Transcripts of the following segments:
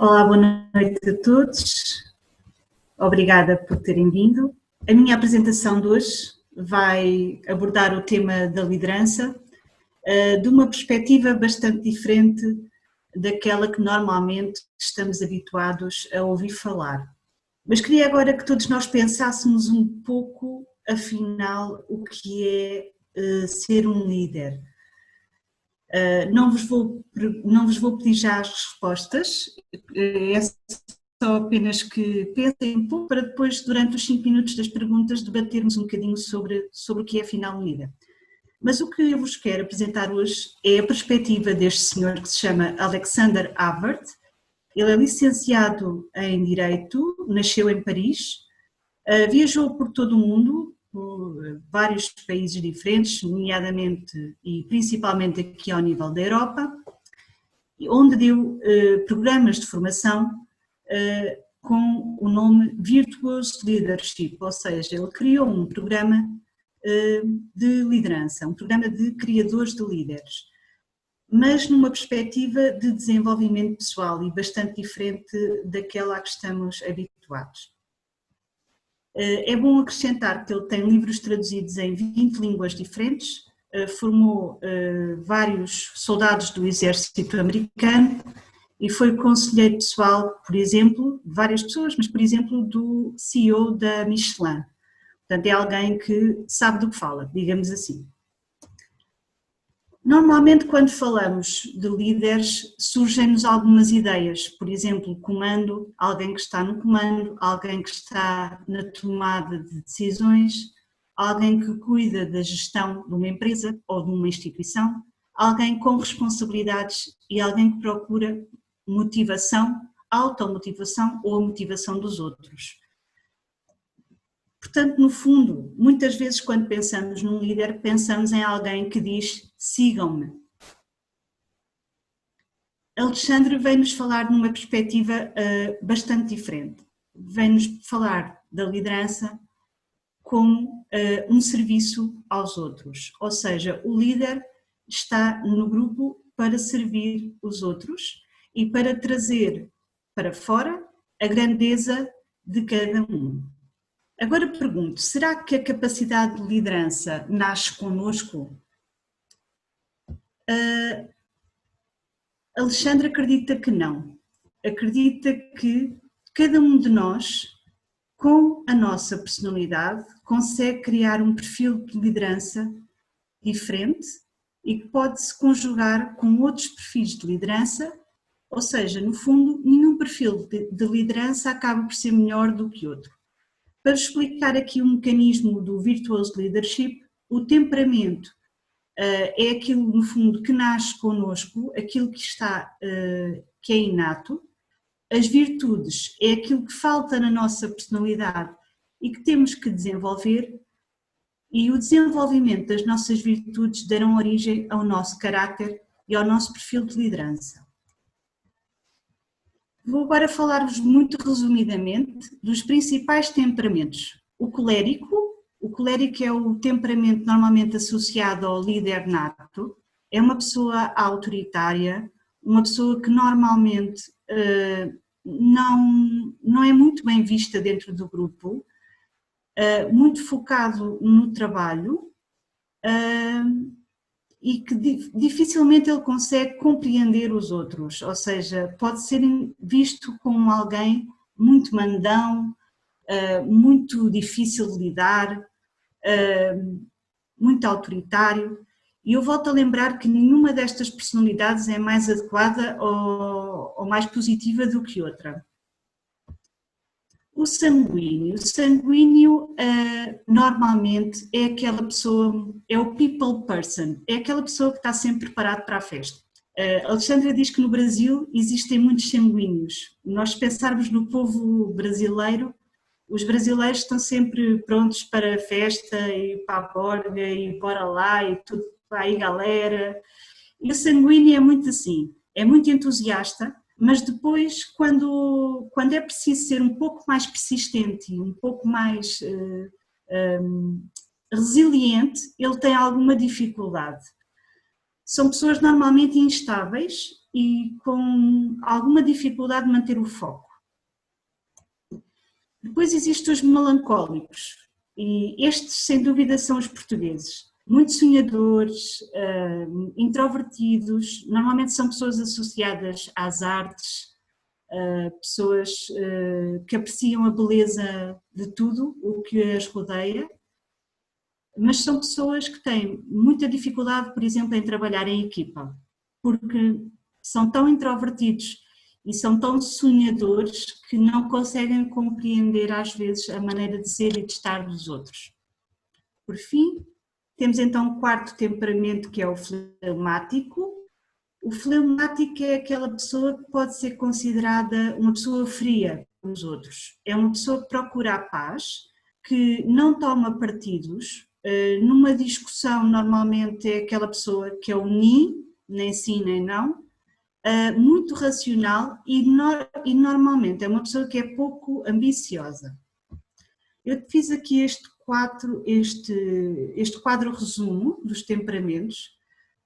Olá, boa noite a todos. Obrigada por terem vindo. A minha apresentação de hoje vai abordar o tema da liderança de uma perspectiva bastante diferente daquela que normalmente estamos habituados a ouvir falar. Mas queria agora que todos nós pensássemos um pouco, afinal, o que é ser um líder. Não vos vou pedir já as respostas, é só apenas que pensem um pouco para depois, durante os 5 minutos das perguntas, debatermos um bocadinho sobre o que é afinal um líder. Mas o que eu vos quero apresentar hoje é a perspectiva deste senhor que se chama Alexander Havert. Ele é licenciado em Direito, nasceu em Paris, viajou por todo o mundo, por vários países diferentes, nomeadamente e principalmente aqui ao nível da Europa, onde deu programas de formação com o nome Virtuous Leadership, ou seja, ele criou um programa de liderança, um programa de criadores de líderes, mas numa perspectiva de desenvolvimento pessoal e bastante diferente daquela a que estamos habituados. É bom acrescentar que ele tem livros traduzidos em 20 línguas diferentes, formou vários soldados do exército americano e foi conselheiro pessoal, por exemplo, de várias pessoas, mas por exemplo do CEO da Michelin. Portanto, é alguém que sabe do que fala, digamos assim. Normalmente, quando falamos de líderes, surgem-nos algumas ideias, por exemplo, comando, alguém que está no comando, alguém que está na tomada de decisões, alguém que cuida da gestão de uma empresa ou de uma instituição, alguém com responsabilidades e alguém que procura motivação, automotivação ou a motivação dos outros. Portanto, no fundo, muitas vezes quando pensamos num líder, pensamos em alguém que diz sigam-me. Alexandre vem-nos falar numa perspectiva bastante diferente. Vem-nos falar da liderança como um serviço aos outros, ou seja, o líder está no grupo para servir os outros e para trazer para fora a grandeza de cada um. Agora pergunto, será que a capacidade de liderança nasce connosco? Alexandre acredita que não. Acredita que cada um de nós, com a nossa personalidade, consegue criar um perfil de liderança diferente e que pode se conjugar com outros perfis de liderança, ou seja, no fundo, nenhum perfil de liderança acaba por ser melhor do que outro. Para explicar aqui o mecanismo do Virtuous Leadership, o temperamento é aquilo, no fundo, que nasce connosco, aquilo que é inato. As virtudes é aquilo que falta na nossa personalidade e que temos que desenvolver, e o desenvolvimento das nossas virtudes darão origem ao nosso caráter e ao nosso perfil de liderança. Vou agora falar-vos muito resumidamente dos principais temperamentos. O colérico é o temperamento normalmente associado ao líder nato, é uma pessoa autoritária, uma pessoa que normalmente não é muito bem vista dentro do grupo, muito focado no trabalho e que dificilmente ele consegue compreender os outros, ou seja, pode ser visto como alguém muito mandão, muito difícil de lidar, muito autoritário, e eu volto a lembrar que nenhuma destas personalidades é mais adequada ou mais positiva do que outra. O sanguíneo normalmente é aquela pessoa, é o people person, é aquela pessoa que está sempre preparada para a festa. Alexandra diz que no Brasil existem muitos sanguíneos. Nós pensarmos no povo brasileiro, os brasileiros estão sempre prontos para a festa e para a borga e bora lá e tudo, aí galera. E o sanguíneo é muito assim, é muito entusiasta, mas depois quando é preciso ser um pouco mais persistente e um pouco mais resiliente, ele tem alguma dificuldade. São pessoas normalmente instáveis, e com alguma dificuldade de manter o foco. Depois existem os melancólicos, e estes sem dúvida são os portugueses. Muito sonhadores, introvertidos, normalmente são pessoas associadas às artes, pessoas que apreciam a beleza de tudo o que as rodeia, mas são pessoas que têm muita dificuldade, por exemplo, em trabalhar em equipa, porque são tão introvertidos e são tão sonhadores que não conseguem compreender às vezes a maneira de ser e de estar dos outros. Por fim, temos então o quarto temperamento, que é o fleumático. O fleumático é aquela pessoa que pode ser considerada uma pessoa fria com os outros. É uma pessoa que procura a paz, que não toma partidos. Numa discussão, normalmente é aquela pessoa que é o nem sim nem não, muito racional e normalmente é uma pessoa que é pouco ambiciosa. Eu fiz aqui este quadro resumo dos temperamentos.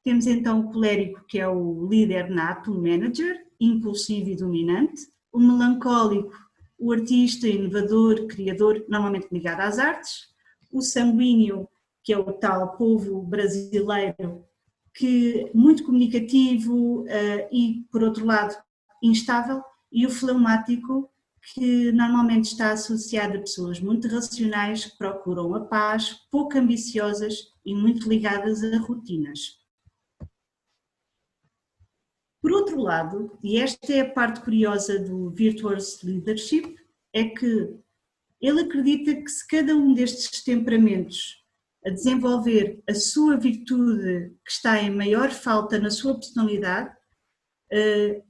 Temos então o colérico, que é o líder nato, o manager, impulsivo e dominante. O melancólico, o artista, inovador, criador, normalmente ligado às artes. O sanguíneo, que é o tal povo brasileiro, que muito comunicativo e, por outro lado, instável. E o fleumático, que normalmente está associado a pessoas muito racionais, que procuram a paz, pouco ambiciosas e muito ligadas a rotinas. Por outro lado, e esta é a parte curiosa do Virtuous Leadership, é que ele acredita que se cada um destes temperamentos a desenvolver a sua virtude que está em maior falta na sua personalidade,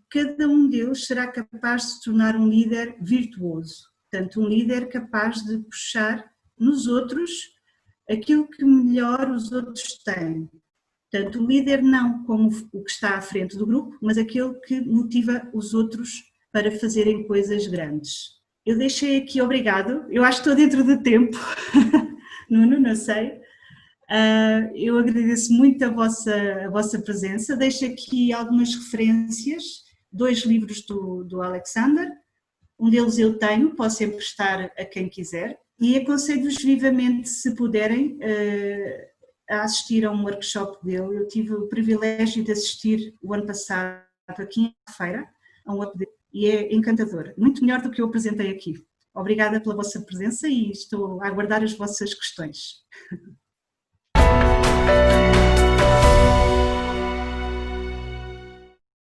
cada um deles será capaz de se tornar um líder virtuoso, portanto um líder capaz de puxar nos outros aquilo que melhor os outros têm. Portanto, o líder não como o que está à frente do grupo, mas aquele que motiva os outros para fazerem coisas grandes. Eu deixei aqui, obrigado, eu acho que estou dentro do tempo, Nuno, não sei. Eu agradeço muito a vossa presença, deixo aqui algumas referências, 2 livros do Alexander, um deles eu tenho, posso emprestar a quem quiser, e aconselho-vos vivamente, se puderem, a assistir a um workshop dele. Eu tive o privilégio de assistir o ano passado aqui em feira a um update e é encantador, muito melhor do que eu apresentei aqui. Obrigada pela vossa presença e estou a aguardar as vossas questões.